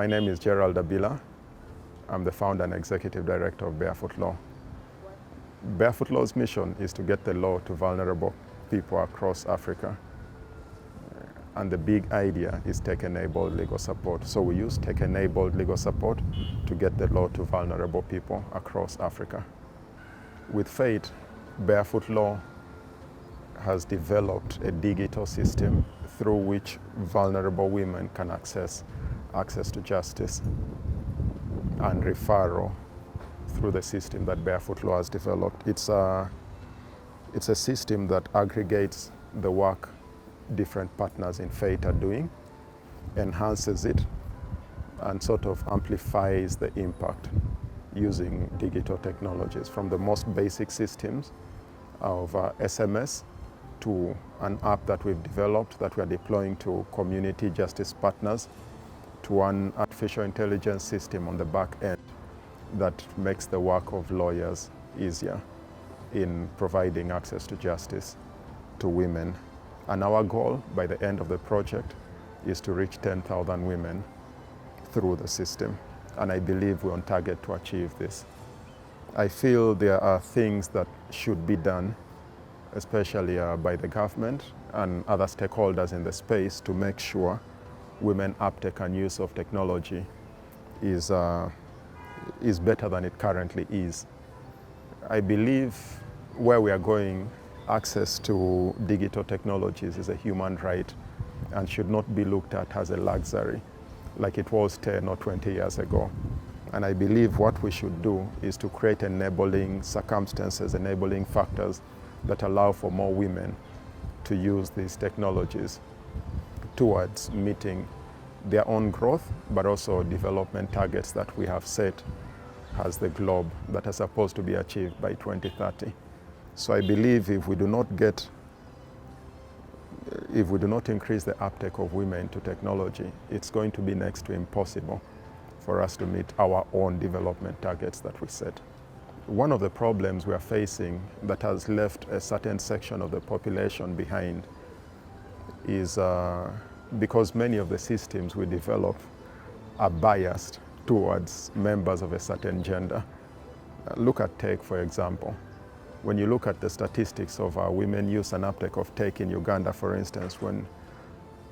My name is Gerald Abila. I'm the founder and executive director of BarefootLaw. BarefootLaw's mission is to get the law to vulnerable people across Africa. And the big idea is tech-enabled legal support. So we use tech-enabled legal support to get the law to vulnerable people across Africa. With faith, BarefootLaw has developed a digital system through which vulnerable women can access to justice and referral through the system that BarefootLaw has developed. It's a system that aggregates the work different partners in faith are doing, enhances it, and sort of amplifies the impact using digital technologies, from the most basic systems of SMS to an app that we've developed that we are deploying to community justice partners, to an artificial intelligence system on the back end that makes the work of lawyers easier in providing access to justice to women. And our goal by the end of the project is to reach 10,000 women through the system. And I believe we're on target to achieve this. I feel there are things that should be done, especially by the government and other stakeholders in the space, to make sure women uptake and use of technology is better than it currently is. I believe where we are going, access to digital technologies is a human right and should not be looked at as a luxury like it was 10 or 20 years ago. And I believe what we should do is to create enabling circumstances, enabling factors that allow for more women to use these technologies towards meeting their own growth, but also development targets that we have set as the globe that are supposed to be achieved by 2030. So I believe if we do not increase the uptake of women to technology, it's going to be next to impossible for us to meet our own development targets that we set. One of the problems we are facing that has left a certain section of the population behind is because many of the systems we develop are biased towards members of a certain gender. Look at tech, for example. When you look at the statistics of women use and uptake of tech in Uganda, for instance, when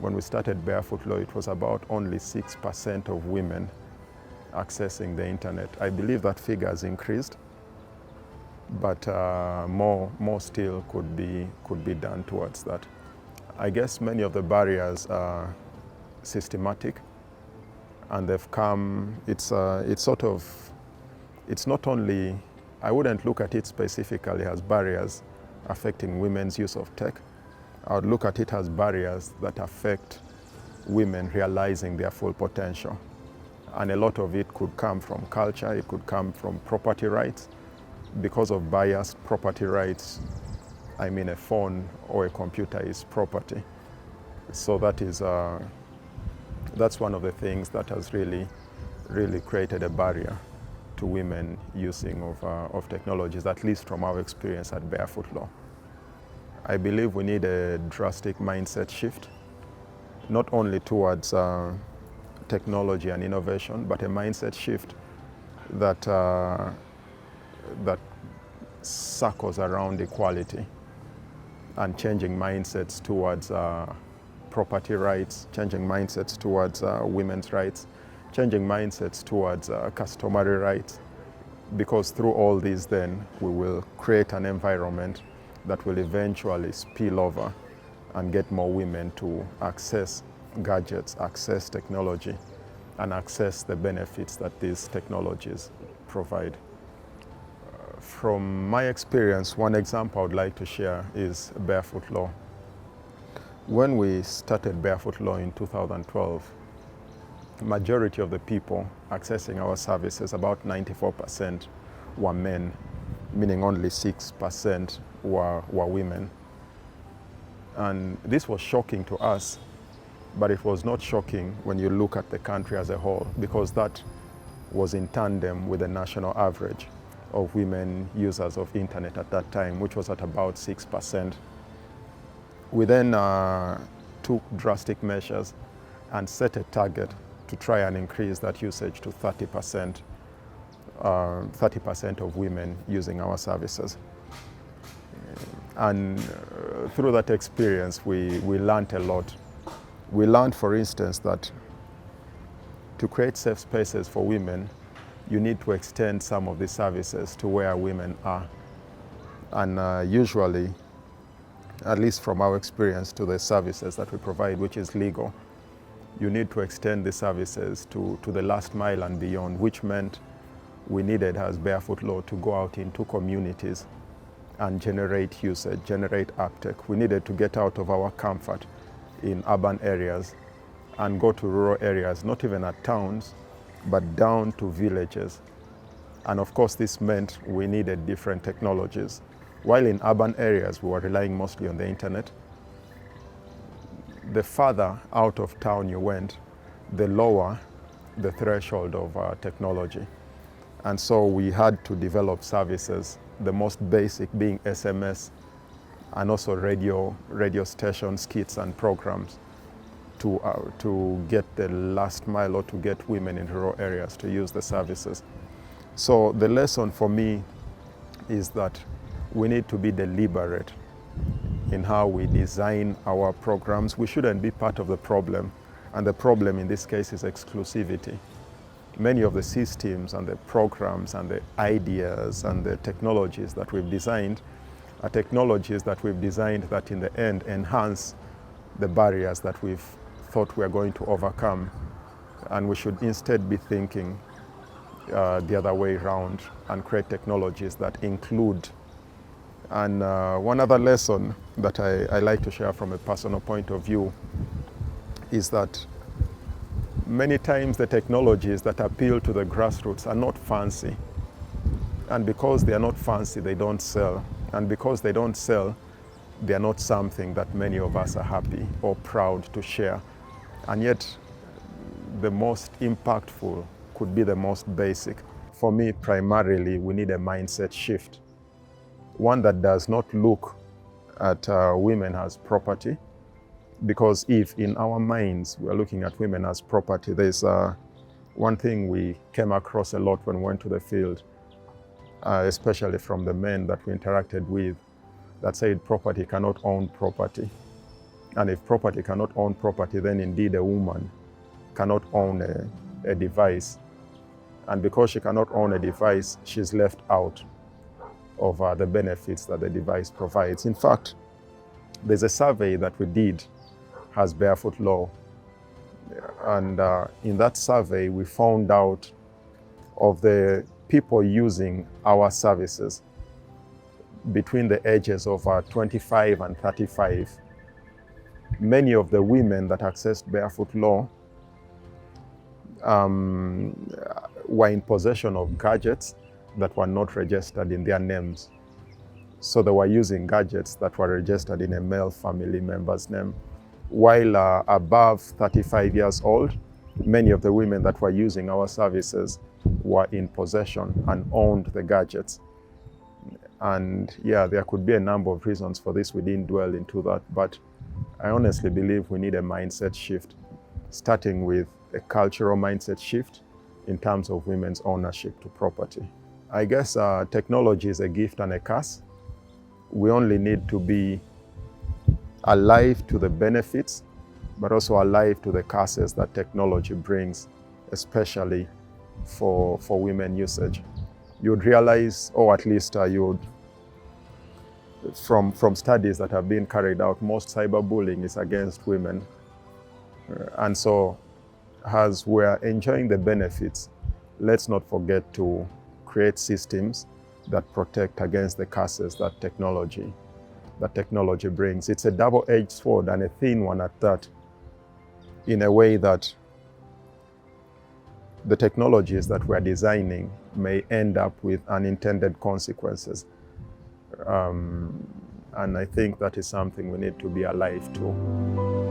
we started BarefootLaw, it was about only 6% of women accessing the internet. I believe that figure has increased, but more still could be done towards that. I guess many of the barriers are systematic, and they've come. It's not only. I wouldn't look at it specifically as barriers affecting women's use of tech. I would look at it as barriers that affect women realizing their full potential. And a lot of it could come from culture, it could come from property rights. Because of biased property rights, I mean a phone or a computer is property. So that's one of the things that has really created a barrier to women using of technologies, at least from our experience at BarefootLaw. I believe we need a drastic mindset shift, not only towards technology and innovation, but a mindset shift that circles around equality and changing mindsets towards property rights, changing mindsets towards women's rights, changing mindsets towards customary rights, because through all these then we will create an environment that will eventually spill over and get more women to access gadgets, access technology, and access the benefits that these technologies provide. From my experience, one example I would like to share is BarefootLaw. When we started BarefootLaw in 2012, majority of the people accessing our services, about 94%, were men, meaning only 6% were women. And this was shocking to us, but it was not shocking when you look at the country as a whole, because that was in tandem with the national average of women users of internet at that time, which was at about 6%. We then took drastic measures and set a target to try and increase that usage to 30%, 30% of women using our services. And through that experience, we learned a lot. We learned, for instance, that to create safe spaces for women, you need to extend some of the services to where women are. And usually, at least from our experience, to the services that we provide, which is legal, you need to extend the services to the last mile and beyond, which meant we needed, as BarefootLaw, to go out into communities and generate usage, generate uptake. We needed to get out of our comfort in urban areas and go to rural areas, not even at towns, but down to villages. And of course, this meant we needed different technologies. While in urban areas, we were relying mostly on the internet. The further out of town you went, the lower the threshold of technology. And so we had to develop services, the most basic being SMS, and also radio station skits and programs to get the last mile, or to get women in rural areas to use the services. So the lesson for me is that we need to be deliberate in how we design our programs. We shouldn't be part of the problem, and the problem in this case is exclusivity. Many of the systems and the programs and the ideas and the technologies that we've designed are technologies that we've designed that in the end enhance the barriers that we've thought we are going to overcome. And we should instead be thinking the other way around and create technologies that include. And one other lesson that I like to share from a personal point of view is that many times the technologies that appeal to the grassroots are not fancy. And because they are not fancy, they don't sell. And because they don't sell, they are not something that many of us are happy or proud to share. And yet, the most impactful could be the most basic. For me, primarily, we need a mindset shift. One that does not look at women as property, because if in our minds we are looking at women as property, there's one thing we came across a lot when we went to the field, especially from the men that we interacted with, that said property cannot own property. And if property cannot own property, then indeed a woman cannot own a device. And because she cannot own a device, she's left out of the benefits that the device provides. In fact, there's a survey that we did as BarefootLaw. And in that survey, we found out of the people using our services between the ages of 25 and 35, many of the women that accessed BarefootLaw were in possession of gadgets that were not registered in their names. So they were using gadgets that were registered in a male family member's name. While above 35 years old, many of the women that were using our services were in possession and owned the gadgets. And yeah, there could be a number of reasons for this. We didn't dwell into that, but I honestly believe we need a mindset shift, starting with a cultural mindset shift in terms of women's ownership to property. I guess technology is a gift and a curse. We only need to be alive to the benefits, but also alive to the curses that technology brings, especially for women usage. You'd realize, or at least from studies that have been carried out, most cyberbullying is against women. And so, as we're enjoying the benefits, let's not forget to create systems that protect against the curses that technology brings. It's a double-edged sword, and a thin one at that, in a way that the technologies that we're designing may end up with unintended consequences. And I think that is something we need to be alive to.